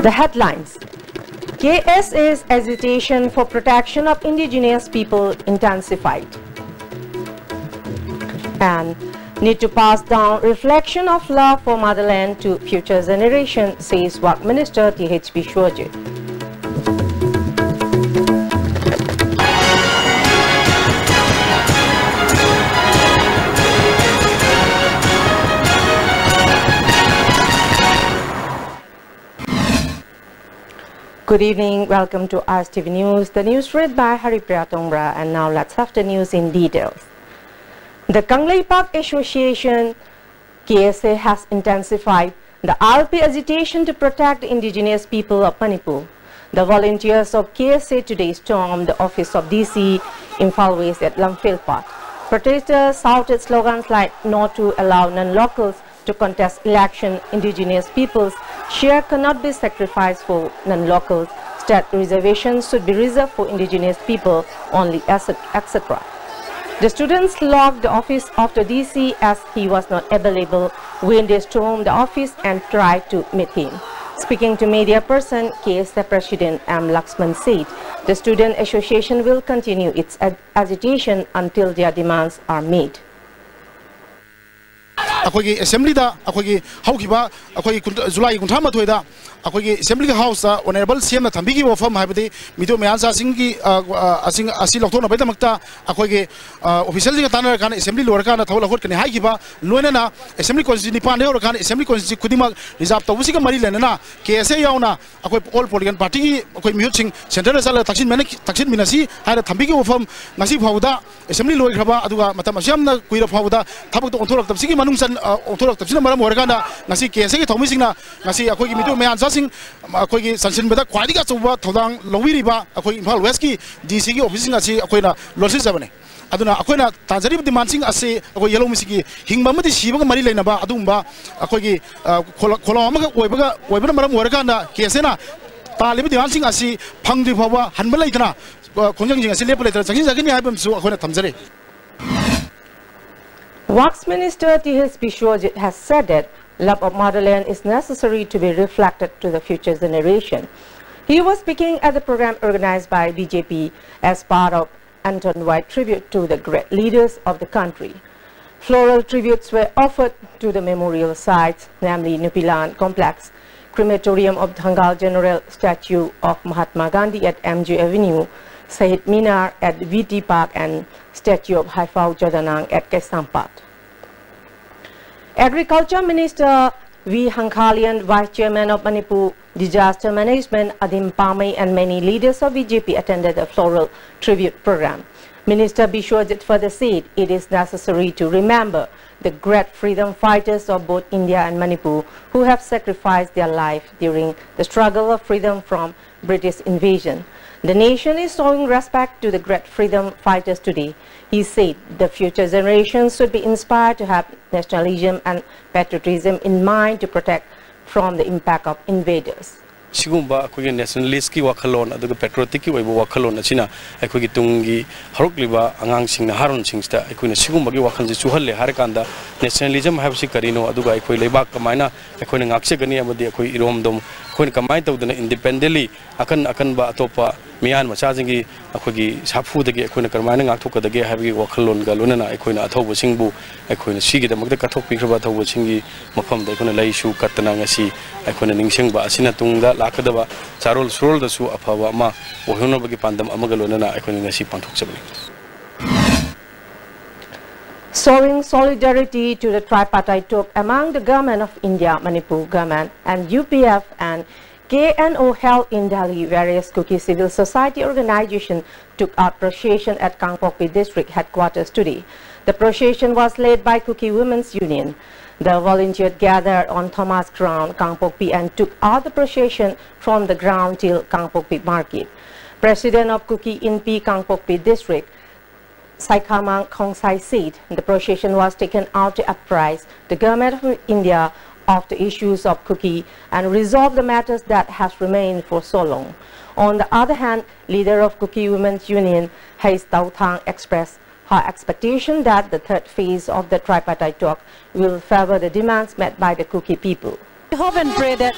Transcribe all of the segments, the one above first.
The headlines. KSA's agitation for protection of indigenous people intensified. And need to pass down reflection of love for motherland to future generation, says Work Minister T.H. Biswajit. Good evening, welcome to RSTV News. The news read by Haripriya Tongbra, and now let's have the news in details. The Kanglei Park Association, KSA, has intensified the RP agitation to protect the indigenous people of Manipur. The volunteers of KSA today stormed the office of DC Imphal West at Lamphel Park. Protesters shouted slogans like "Not to allow non-locals to contest election, indigenous people's share cannot be sacrificed for non-locals, state reservations should be reserved for indigenous people only, etc." The students locked the office of the DC as he was not available when they stormed the office and tried to meet him. Speaking to media person, KSA President M. Laxman said the Student Association will continue its agitation until their demands are met. Akogi assembly da akogi haukiba akogi July kunthama thoida akogi assembly house da honorable CM na thambigi wafam haibadi mido meansa singi asi lokthona baidamakta akogi official jinga tanar kan assembly lor kan thawla hot kan haikiba loina na assembly constituency pan ne kan assembly constituency khudima reserve tawusi ka mari lenana KSA yauna akoi all political party akoi mihut sing central sala taksin minasi haira thambigi wafam ngasi phawda assembly loi khaba aduga matam asiamna kuira phawda thabak to onthorok tabsigi manung onthorok tabsina maram horgana ngasi KSA ki thomisingna ngasi akoi mido mean sing akoi sansin beda khwadi ga chuba thodang lowiriba akoi Imphal West ki DC ki office ngasi akoi na lorsi sabane aduna akoi na tajari demand sing ase akoi yellow misiki hingba mati siba mari leina ba adumba akoi ki khola amaga oibana maram horgana KSA na talibi demand sing asi phangdi phawa hanba leitana kongjang jing asi lepa leitana changin jagini haibam su akoi na thamjare. Works Minister T.H. Biswajit has said that love of motherland is necessary to be reflected to the future generation. He was speaking at the program organized by BJP as part of Anton White tribute to the great leaders of the country. Floral tributes were offered to the memorial sites, namely Nupilan Complex, Crematorium of Dhangal General, statue of Mahatma Gandhi at MG Avenue, Sahid Minar at VT Park, and statue of Haifau Jodanang at Kesampat. Agriculture Minister V. Hangkhalian, Vice Chairman of Manipur Disaster Management Adim Pamay, and many leaders of BJP attended the floral tribute program. Minister Biswajit further said it is necessary to remember the great freedom fighters of both India and Manipur who have sacrificed their life during the struggle of freedom from British invasion. The nation is showing respect to the great freedom fighters today. He said the future generations should be inspired to have nationalism and patriotism in mind to protect from the impact of invaders. Sigumba akogi nationalist ki wakhalon aduga patriotic ki waibo wakhalon achina akogi tungi harukliba angang singna haron singsta akoina sigumba ki wakhal ji chuhalle harakanda nationalism habsi karino aduga akoi leibak kamaina akoina ngakse gani amadi akoi iromdom akoina kamai tawdana independently akan ba atopa miyan machajingi akogi sapu dagi akoina karmaina ngakthokadagi habi wakhalon galunana akoina athobo singbu akoina sigi damakda kathok pikraba athobo singi mafam da akoina laisu katana ngasi akoina ningsingba asina tungda lakadaba charol surol dasu afawa ama ohunobagi pandam amagalonana akoina ngasi panthokchabani. Showing solidarity to the tripartite talk among the government of India, Manipur government, and UPF and KNO held in Delhi, various Kuki civil society organizations took out procession at Kangpokpi district headquarters today. The procession was led by Kuki Women's Union. The volunteers gathered on Thomas Ground, Kangpokpi, and took out the procession from the ground till Kangpokpi Market. President of Kuki Inpi Kangpokpi district, Saikhamang Khongsai said the procession was taken out to apprise the government of India of the issues of Kuki and resolve the matters that has remained for so long. On the other hand, leader of Kuki Women's Union, Hais Tau Thang, expressed her expectation that the third phase of the tripartite talk will favor the demands met by the Kuki people. We hope and pray that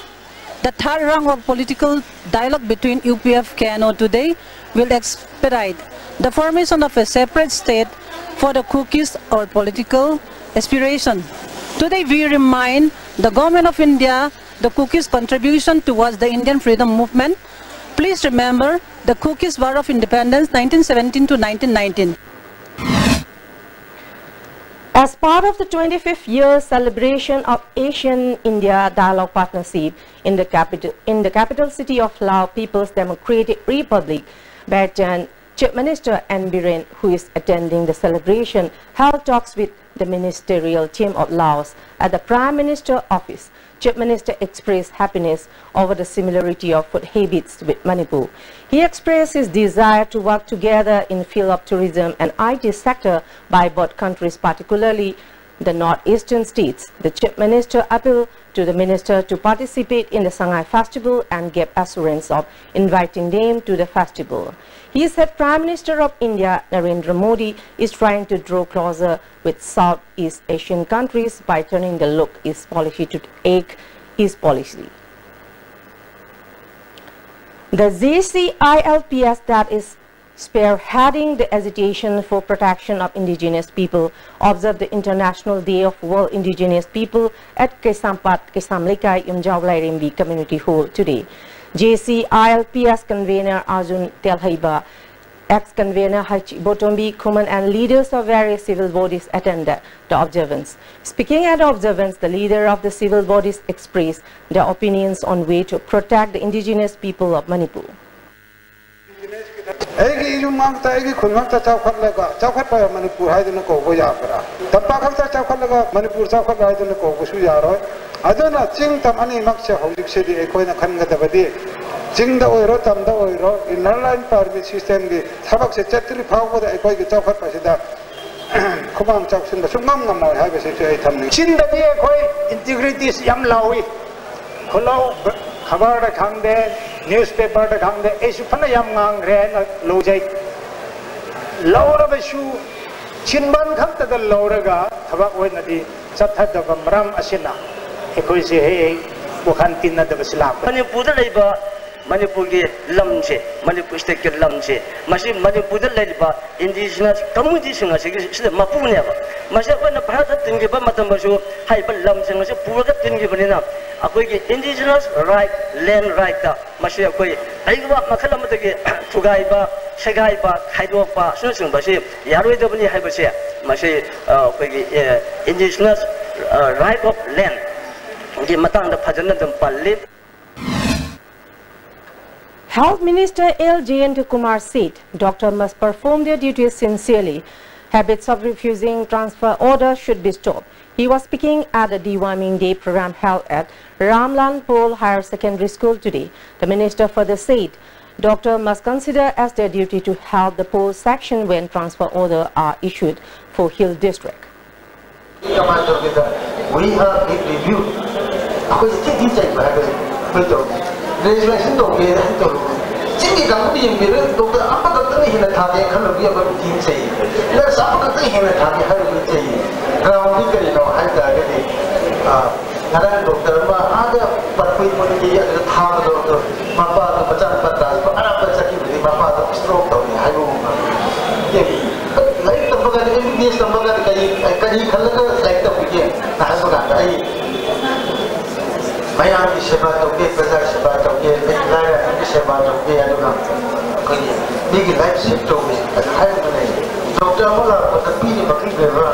the third round of political dialogue between UPF KNO today will expedite the formation of a separate state for the Kukis or political aspiration. Today we remind the Government of India the Kukis' contribution towards the Indian freedom movement. Please remember the Kukis War of Independence 1917 to 1919. As part of the 25th year celebration of Asian-India Dialogue Partnership in the capital city of Laos People's Democratic Republic, Bertan, Chief Minister N. Biren, who is attending the celebration, held talks with the ministerial team of Laos at the Prime Minister's office. Chief Minister expressed happiness over the similarity of food habits with Manipur. He expressed his desire to work together in the field of tourism and IT sector by both countries, particularly the northeastern states. The Chief Minister appealed to the minister to participate in the Shanghai Festival and gave assurance of inviting them to the festival. He said Prime Minister of India, Narendra Modi, is trying to draw closer with Southeast Asian countries by turning the look East policy to ache East policy. The JCILPS, that is spearheading the agitation for protection of indigenous people, observed the International Day of World Indigenous People at Kesampat, Kesamlekai, Imjawlai Community Hall today. JCILPS convener Arjun Telhaiba, ex-convener Hachi Botombi Kuman, and leaders of various civil bodies attended the observance. Speaking at the observance, the leader of the civil bodies expressed their opinions on way to protect the indigenous people of Manipur. Jingda oiro tamda oiro innerline permit system gi thabak se chatri phawbo da ekoi gi chawkhat pasida khumam chawsin da sungam ngamoi ha bese ai thamni chinda bi ekoi integrities yam lawi kholo khabar da khangde newspaper da khangde esu phana yam ngang re na lojai lawra besu chinban khakta da lawraga thabak oi nadi chathad da bamram asina ekoi se he bokhan tinna da baslam Manipur da leiba Manipur ke lamse Manipur state ke lamse masi Manipur da leiba indigenous community singa se mapu ne ba masi ko na bharat tinge ba matam basu hai ba lamse ngase pura ka tinge bani na akoi ke indigenous right land right ta masi akoi ai ba makhala mata ke thugai ba segai ba khaidok ba sun sung ba se yaroi da bani hai ba se masi akoi ke indigenous right of land di matang da phajana dam palle. Health Minister L. Jayant Kumar said doctors must perform their duties sincerely. Habits of refusing transfer orders should be stopped. He was speaking at the Deworming Day program held at Ramlan Pol Higher Secondary School today. The minister further said doctors must consider as their duty to help the poor section when transfer orders are issued for Hill District. We have reviewed. Legislation to be to Jimmy Gambi to the upper country in a target can be a good team say. Let's upper country in a target how to say. Ground figure, you know, I got it. Naran doctor, other but we put the heart of the Mapa, the Patan Patas, but another security, Mapa, the stroke of the Haguma. Like the Bogan, MBS, the Bogan, I can color like the begin. Mayam di Sheba Toke, Pazar Sheba Toke, Lara di Sheba Toke, Aduna, big life shift to me at high money. Dr. Mola was a pin of a river.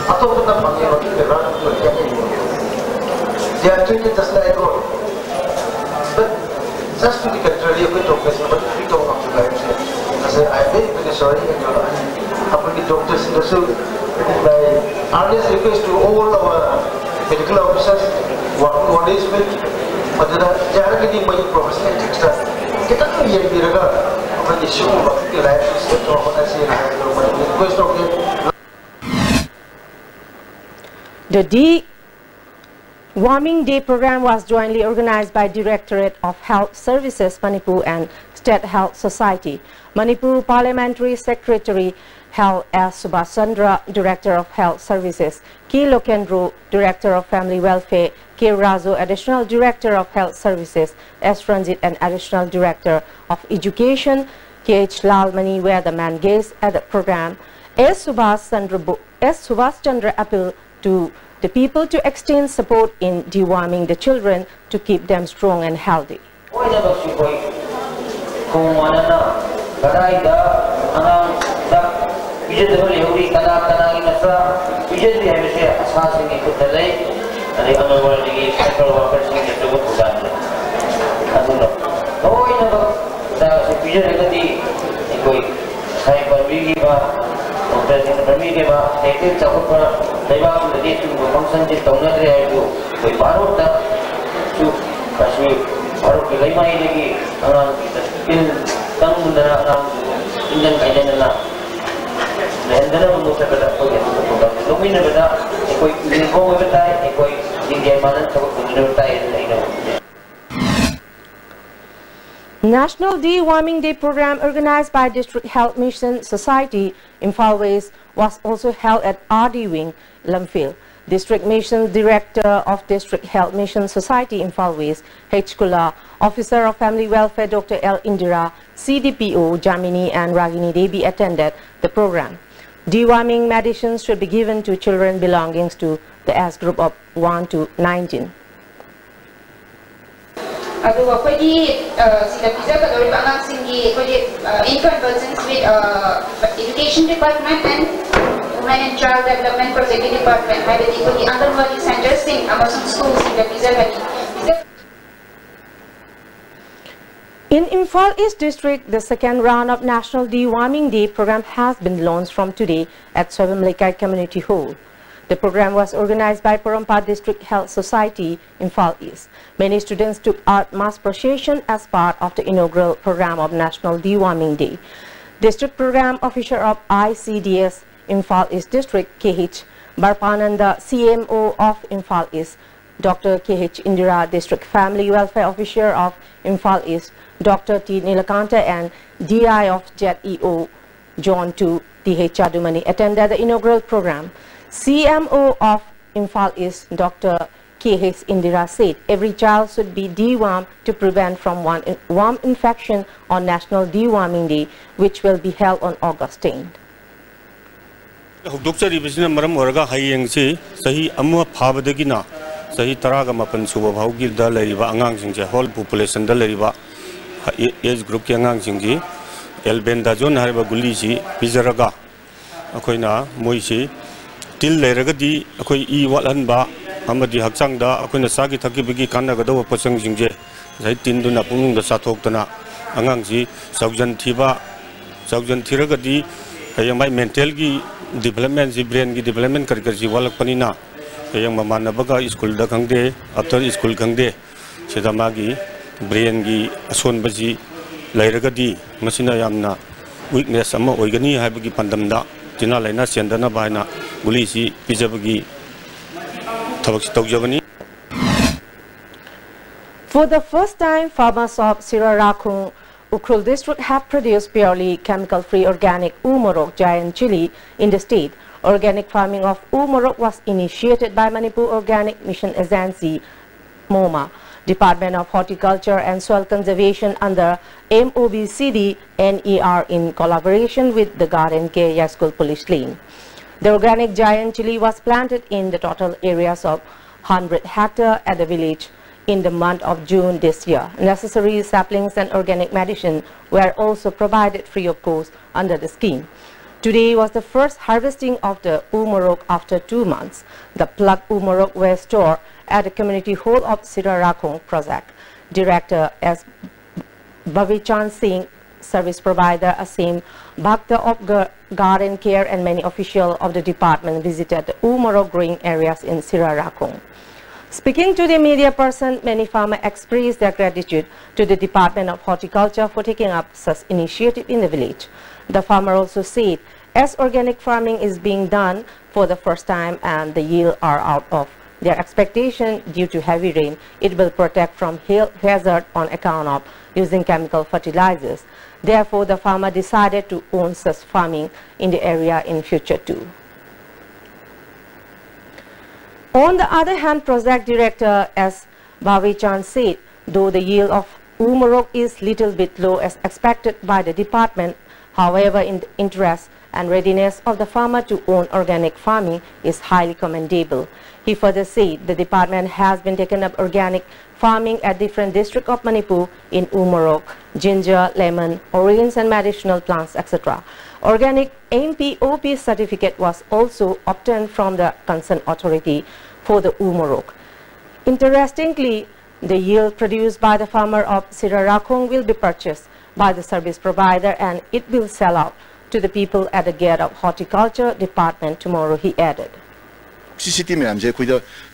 I told them on the river to get in. They are treated just like gold. But just to the contrary, we talk as much as we talk of the life. I said, I'm very sorry, and you're up with the doctors in the suit. My earnest request to all our medical officers. What is with Madura Jaragadi Mayu professional extra? Get up to Yen Biraga on the show of the life set of a request of Warming Day program was jointly organized by Directorate of Health Services Manipur and State Health Society. Manipur Parliamentary Secretary Hel S. Subhaschandra, Director of Health Services, K. Lokendru, Director of Family Welfare, K. Razo, Additional Director of Health Services, S. Ranjit, and Additional Director of Education, K. H. Lalmani, were the main guests at the program. S. Subhash Chandra appealed to the people to extend support in deworming the children to keep them strong and healthy. National Deworming Day program organized by District Health Mission Society Imphal West was also held at RD Wing, Lamphil. District Mission Director of District Health Mission Society Imphal West, H. Kula, Officer of Family Welfare Dr. L. Indira, CDPO Jamini and Ragini Devi attended the program. Deworming medicines should be given to children belonging to the age group of 1 to 19. Infant persons with Education Department and Women and Child Development Project Department, the Anganwadi centers in Amazon schools in the Pizza. In Imphal East District, the second round of National Deworming Day program has been launched from today at Soibamlekai Community Hall. The program was organized by Porompa District Health Society, Imphal East. Many students took art mass procession as part of the inaugural program of National Deworming Day. District Program Officer of ICDS, Imphal East District, K.H. Barpananda, CMO of Imphal East, Dr. K.H. Indira, District Family Welfare Officer of Imphal East, Dr. T. Nilakanta, and DI of JEO, John 2, T.H. Chadumani, attended the inaugural program. CMO of Imphal East, Dr. K.H. Indira, said every child should be dewormed to prevent from worm infection on National Deworming Day, which will be held on August 10th. Sahi Taraga Mapan Suba Haugil da Lariba Angang Singja, whole population da Lariba age group Yangang Singji, El Bendajon Hariba Gulisi, Pizaraga, Akoina, Moishi, Till Leragadi, Akoi E. Walanba, Amadi Haksangda, Akoina Sagi Takibiki Kanagado, Posang Singje, Zaitinduna Pung the Satokana, Angangzi, Saujan Tiba, Saujan Tiragadi, Ayamai Mentalgi, development, Zibrain development Karkazi Walapanina. Yang mana baga school dah kangde, after school kangde, sedamagi brain gi ason baji, lairagadi, masina yamna weakness sama organi hai bagi pandamda, tina laina siandana bahina, gulisi pizza bagi tabak sitok jawani. For the first time, farmers of Sirarakhung, Ukhrul district have produced purely chemical-free organic Umorok giant chili in the state. Organic farming of Umorok was initiated by Manipur Organic Mission Agency, MOMA, Department of Horticulture and Soil Conservation under MOBCD NER in collaboration with the Garden Care Yaskul Police Lane. The organic giant chili was planted in the total areas of 100 hectares at the village in the month of June this year. Necessary saplings and organic medicine were also provided free of cost under the scheme. Today was the first harvesting of the Umorok after 2 months. The plucked Umorok were stored at the community hall of Sirarakhung project. Director S. Bhavichan Singh, service provider Asim Bhakta of Garden Care and many officials of the department visited the Umorok growing areas in Sirarakhung. Speaking to the media person, many farmers expressed their gratitude to the Department of Horticulture for taking up such initiative in the village. The farmer also said, as organic farming is being done for the first time and the yield are out of their expectation due to heavy rain, it will protect from hail hazard on account of using chemical fertilizers. Therefore, the farmer decided to own such farming in the area in future too. On the other hand, project director S. Bhavichan said, though the yield of Umorok is little bit low as expected by the department, however, in the interest and readiness of the farmer to own organic farming is highly commendable. He further said the department has been taking up organic farming at different districts of Manipur in Umorok, ginger, lemon, orange and medicinal plants, etc. Organic NPOP certificate was also obtained from the concerned authority for the Umorok. Interestingly, the yield produced by the farmer of Sirarakong will be purchased by the service provider and it will sell out to the people at the gate of horticulture department tomorrow, he added. City ma'am से कोई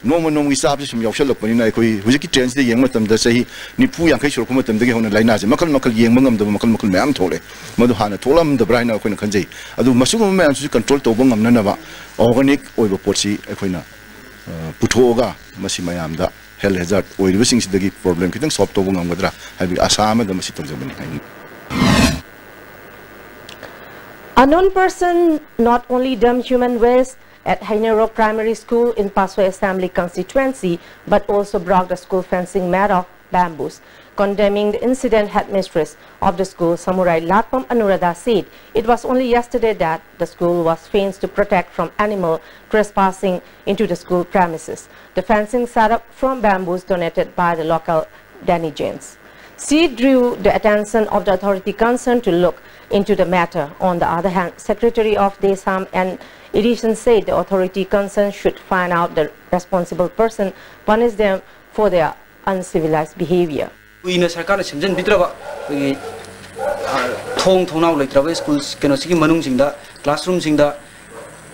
normal normal हिसाब से हम योगशल लगपनी ना कोई हुजी की trends दे young मतम दस ही निपु यंग कई शुरू मतम दे होने लाइना से मकल मकल यंग मंगम दब मकल मकल मैम थोड़े मधु हाना थोड़ा हम दबराई ना कोई न खंजे अदु मसुग में मैम से कंट्रोल तो बंगम ना नवा ऑर्गेनिक ओइब पोची कोई ना पुठोगा मसी मैम दा हेल्थ हैजार्ड ओइब सिंग से दगी प्रॉब्लम कितने सॉल्व तो बंगम गदरा हबी आसाम द मसी तबजबनी A known person not only dumped human waste at Hainero Primary School in Paswa Assembly constituency, but also broke the school fencing made of bamboos. Condemning the incident, headmistress of the school, Samurai Latpam Anuradha, said it was only yesterday that the school was fenced to protect from animal trespassing into the school premises. The fencing set up from bamboos donated by the local Danijans. She drew the attention of the authority concerned to look into the matter. On the other hand, Secretary of Desam and Edition said the authority concerned should find out the responsible person, punish them for their uncivilized behavior. We in Sarkar Simjan Bitrava, we Tong Tonau like Travel schools, Kenosiki Manung Sinda, classrooms in the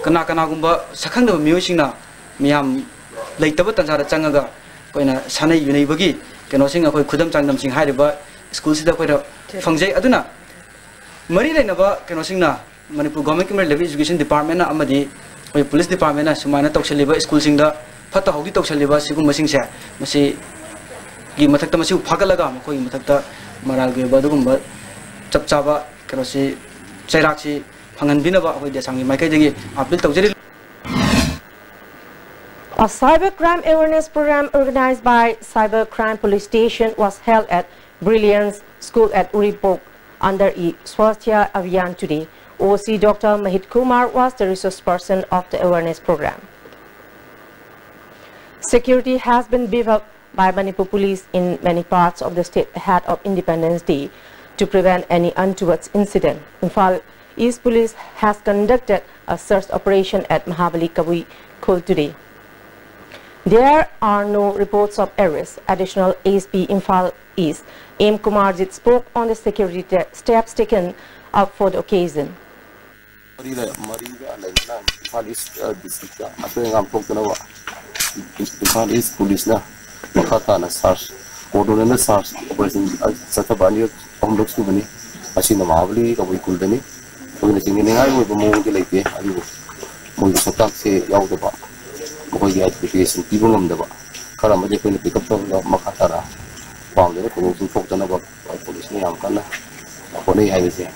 Kanakanagumba, Sakanda Musina, Miam, like Tabatan Changaga, Koina Sana Unibagi, Kenosing, Kudam Changam Sing Hyderabad, schools in the Fangzay Aduna. Marina Nava, Kenosina, Manipur Government Education Department, Amadi, Police Department, Sumana Toxaliba, schools in the Patahogi Toxaliba, Sigum Masing Sa, Masi. Gi mathakta masi phagalaga koi mathakta maral ge badugumba chapchaba kerosi chairaksi phangan binaba hoi desangi maikai degi appeal tawjari. A cybercrime awareness program organized by Cybercrime Police Station was held at Brilliance School at Uripok under Swasthya Abhiyan today. OC Dr. Mahit Kumar was the resource person of the awareness program. Security has been beefed up by Manipur police in many parts of the state ahead of Independence Day to prevent any untoward incident. Imphal East Police has conducted a search operation at Mahabali Kabui Khul today. There are no reports of arrests. Additional ASP Imphal East, M. Kumarjit, spoke on the security steps taken up for the occasion. Imphal East Police Makatana SARS, Ordonana SARS, Operation Satabani, Omlok Subani, Asina Mavli, Kawi Kuldani, Organizing in I will be more like the Satak Yaudaba, Koya application, people on the Karamaja when pick up from Makatara, found the promotion for the Nava Police Yamkana, Pone Highway.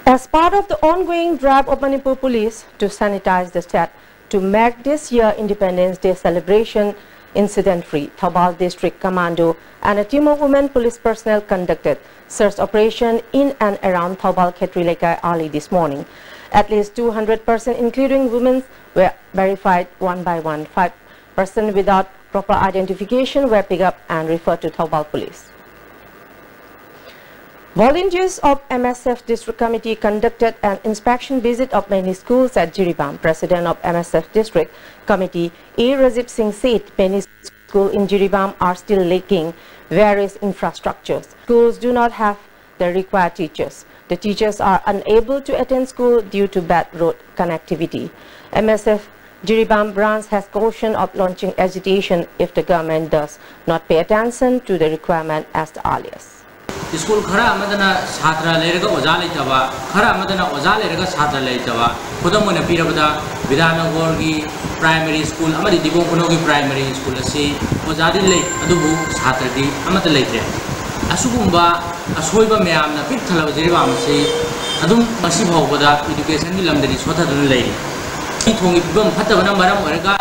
As part of the ongoing drive of Manipur Police to sanitize the state to make this year Independence Day celebration incident-free, Thoubal District Commando and a team of women police personnel conducted search operation in and around Thoubal Khetri early this morning. At least 200 persons, including women, were verified one by one. 5 persons without proper identification were picked up and referred to Thoubal Police. Volunteers of MSF District Committee conducted an inspection visit of many schools at Jiribam. President of MSF District Committee, A. Rajib Singh, said many schools in Jiribam are still lacking various infrastructures. Schools do not have the required teachers. The teachers are unable to attend school due to bad road connectivity. MSF Jiribam branch has caution of launching agitation if the government does not pay attention to the requirement as the earliest. School खरा अमदना छात्र लेरगा ओजा लेतबा खरा अमदना ओजा लेरगा छात्र लेतबा खुदम मोने पीरबदा विधाननगर की primary school अमदि दिबोंखनो की primary school असी ओजादि ले अदुबु छात्र दी अमत लेते असुगुंबा असोइबा मयामना पिक थलबा जिरिबा अमसी अदुम मसी भावबदा एजुकेशन की लमदरी सोथदन लेरी थोंगी फिबम फतबना मरम ओरगा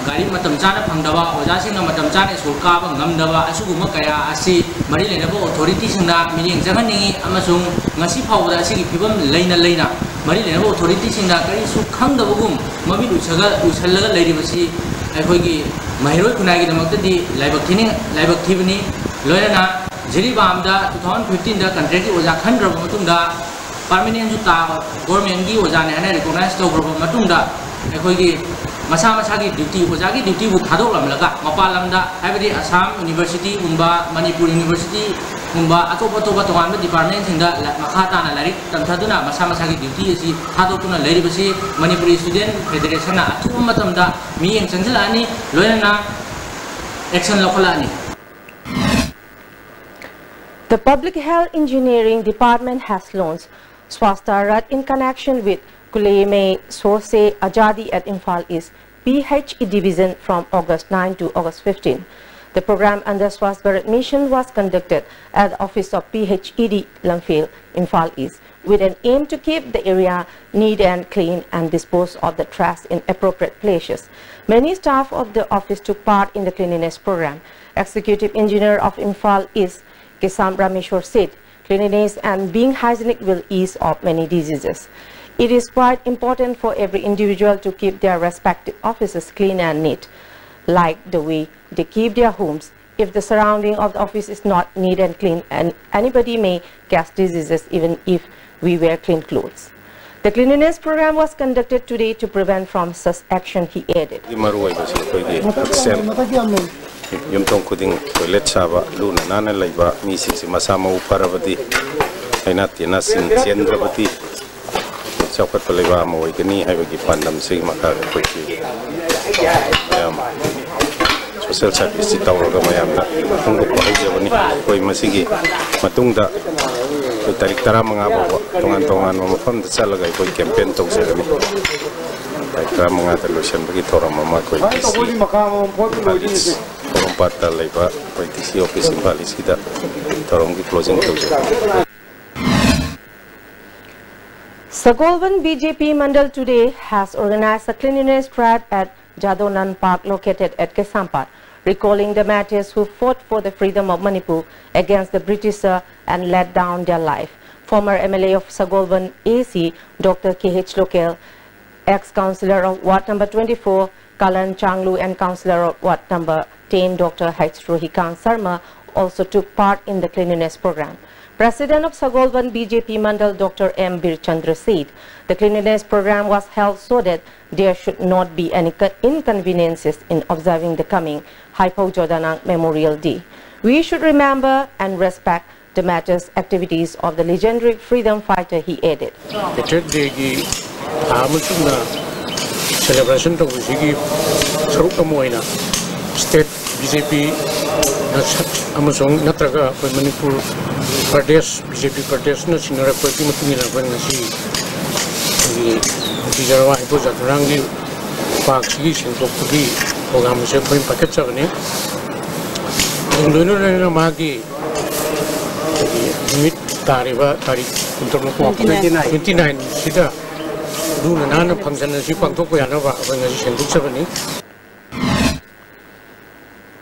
गाड़ी मतम चाना फंगदबा ओजासिंगा मतम चाना school Kaaba ngamdaba asuguma kaya asi mari lenaba authority singna mining jangani amasung ngasi phawda asigi fibam leina mari lenaba authority singna kari su khangdabagum mabi usallaga leiribasi aikoigi mahiroi kunai gi damakti laibak thibani loyana jiribamda 2015 da contract ki oja khandra matungda permanent ju ta government gi oja ne hana recognize tawgraba matungda aikoigi masa ki duty oja ki duty bu thadok lamlaga mapal lamda haibadi Assam University gumba Manipur University gumba atopa tongan department singda makha tana larik tamthaduna masa ki duty asi thadokuna leiribasi Manipuri Student Federation na athum matamda miyeng chanjalani loyana action lokalani. The Public Health Engineering Department has launched Swasta Rath in connection with Kuleme Source Ajadi at Imphal East PHE Division from August 9 to August 15. The program under Swasta Rath mission was conducted at the office of PHED Lamphil, Imphal East, with an aim to keep the area neat and clean and dispose of the trash in appropriate places. Many staff of the office took part in the cleanliness program. Executive Engineer of Imphal East, Kisam Rameshwar said, cleanliness and being hygienic will ease off many diseases. It is quite important for every individual to keep their respective offices clean and neat, like the way they keep their homes. If the surrounding of the office is not neat and clean, and anybody may catch diseases even if we wear clean clothes. The cleanliness program was conducted today to prevent from such action, he added. Yumtong kuding toilet saba luna nana laiba misi si masama uparabati ainat yana sindrabati chaukat palaiba mo ikani haibagi pandam sig makar koiki social service si tawraga mayamda matungo ko haijabani koi masigi matungda tarik tara mga bawa tongan mafam da salaga koi campaign tawsagani tarik mga talusyan bagi tora mama koi Parta laiba politisi office Imphal East kita torong closing project. Sagolvan BJP Mandal today has organized a cleanliness drive at Jadonan Park located at Kesampat, recalling the martyrs who fought for the freedom of Manipur against the Britisher and laid down their life. Former MLA of Sagolvan AC, Dr. KH Lokel, ex-councillor of Ward number 24, Kalan Changlu, and councillor of Ward number 10, Dr. H. Rohikan Sarma, also took part in the cleanliness program. President of Sagolvan BJP Mandal, Dr. M. Birchandra said, the cleanliness program was held so that there should not be any inconveniences in observing the coming Haipo Jodanang Memorial Day. We should remember and respect the matters activities of the legendary freedom fighter, he added. Celebration to Sigi Sarukamoina State BJP Amazon Natraga Manipur Pradesh BJP Pradesh National Representative Nasi Dijarawa Hipoza Rangi Park Sigi and Tokudi program is a point packet Savani Luna Magi Mit Tariva Tari 29 Sita.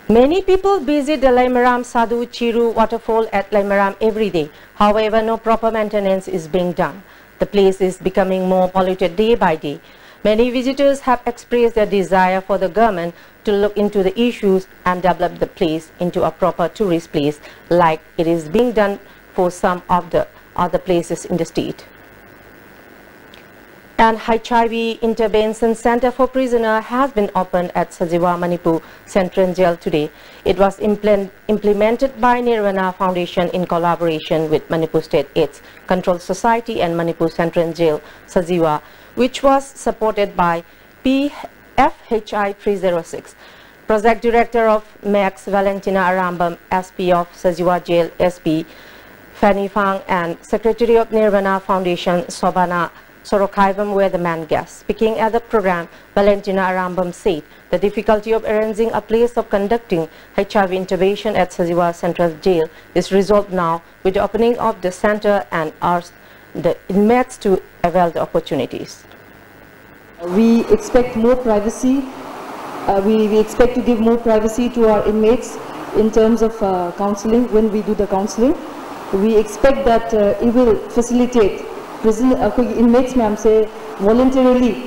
Many people visit the Laimaram Sadhu Chiru waterfall at Laimaram every day. However, no proper maintenance is being done. The place is becoming more polluted day by day. Many visitors have expressed their desire for the government to look into the issues and develop the place into a proper tourist place like it is being done for some of the other places in the state. An HIV Intervention Center for Prisoners has been opened at Sajiwa, Manipur Central Jail today. It was implemented by Nirvana Foundation in collaboration with Manipur State AIDS Control Society and Manipur Central Jail, Sajiwa, which was supported by PFHI 306. Project Director of Max Valentina Arambam, SP of Sajiwa Jail, SP Fanny Fang and Secretary of Nirvana Foundation, Sobana Sorokaivam were the main guests. Speaking at the program, Valentina Arambam said the difficulty of arranging a place of conducting HIV intervention at Sajiwa Central Jail is resolved now with the opening of the center and asked the inmates to avail the opportunities. We expect more privacy. We expect to give more privacy to our inmates in terms of counseling when we do the counseling. We expect that it will facilitate prison inmates ma'am say voluntarily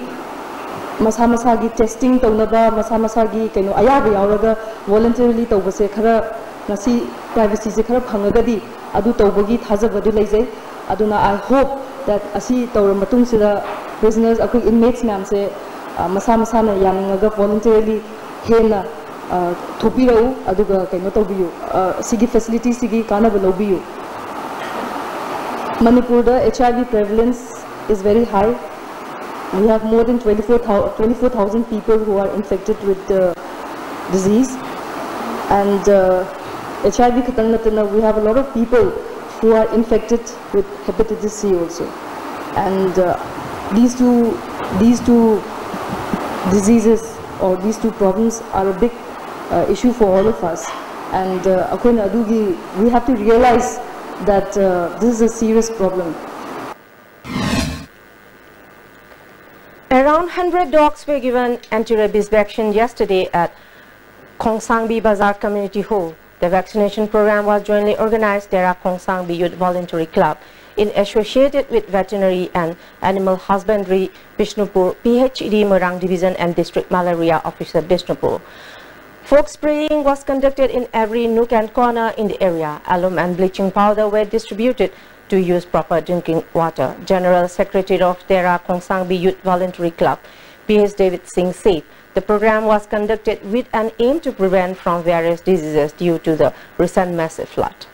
masa gi testing taunaba masa gi kaino ayaba yauraga voluntarily tawbase khara nasi privacy se khara phangagadi adu tawbagi thajabadu leijai aduna I hope that asi tawra matung sida prisoners inmates ma'am say masa na yaningaga voluntarily hena thopirau aduga kaino tawbiyu sigi facility sigi kanaba lobiyu. Manipur, the HIV prevalence is very high. We have more than 24,000 people who are infected with the disease. And HIV, we have a lot of people who are infected with hepatitis C also. And these two diseases or these two problems are a big issue for all of us. And we have to realize that this is a serious problem. Around 100 dogs were given anti-rabies vaccine yesterday at Khongsangbi Bazaar Community Hall. The vaccination program was jointly organized there at Khongsangbi Youth Voluntary Club in association with Veterinary and Animal Husbandry Bishnupur, PHED Morang Division and District Malaria Officer Bishnupur. Folk spraying was conducted in every nook and corner in the area. Alum and bleaching powder were distributed to use proper drinking water. General Secretary of Dera Khongsangbi Youth Voluntary Club, P.S. David Singh said the program was conducted with an aim to prevent from various diseases due to the recent massive flood.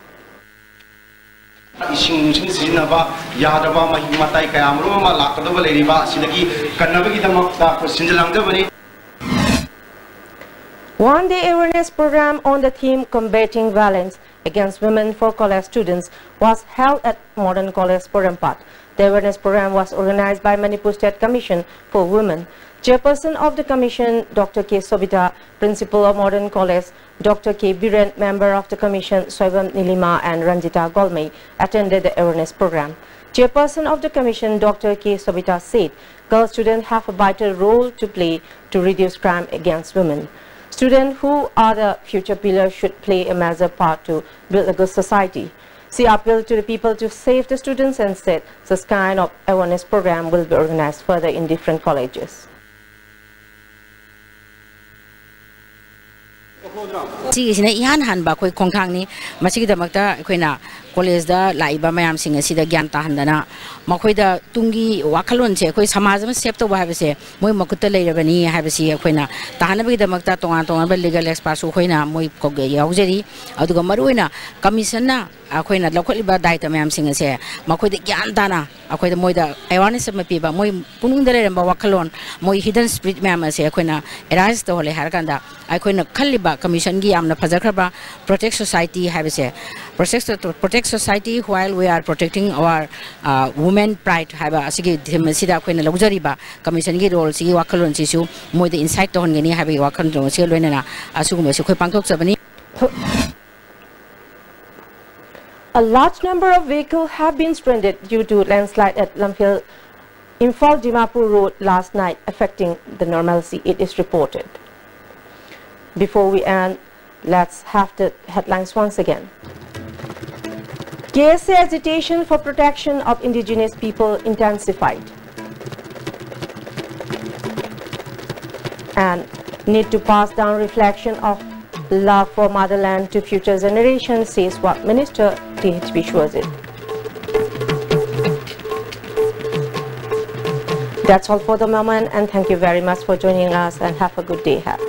One-day awareness program on the theme Combating Violence Against Women for college students was held at Modern College Porampat. The awareness program was organized by Manipur State Commission for Women. Chairperson of the commission, Dr. K. Sobita, Principal of Modern College, Dr. K. Biren, Member of the Commission, Soivam Nilima and Ranjita Golmei attended the awareness program. Chairperson of the Commission, Dr. K. Sobita said girl students have a vital role to play to reduce crime against women. Students who are the future pillars should play a major part to build a good society. She appealed to the people to save the students and said this kind of awareness program will be organized further in different colleges. College da laiba mayam sing asida gyan tahandana makoida tungi wakalon che koi samaj ma sep to ba se moi makuta leirabani habasi koina tahanabagi damakta tonga legal expert su koina moi ko yaujeri aduga maruina commission na akoina lokoliba daita mayam sing ase makoida gyan dana akoida moida awareness ma piba moi punung dare ba wakalon moi hidden spirit mayam ase koina arise to hole harkanda akoina khaliba commission gi amna fajakraba protect society habase protect society while we are protecting our women pride haiba asigi sida koina luxuriba commission gi role si wakalon si su moi the insight to hongeni haiba wakalon si loinana asugum si khoi pangtok sabani. A large number of vehicles have been stranded due to landslide at Lamphil Imphal Dimapur Road last night, affecting the normalcy, it is reported. Before we end, let's have the headlines once again. KSA agitation for protection of indigenous people intensified. And need to pass down reflection of love for motherland to future generations, says what Minister THB Shwazit. That's all for the moment, and thank you very much for joining us, and have a good day ahead.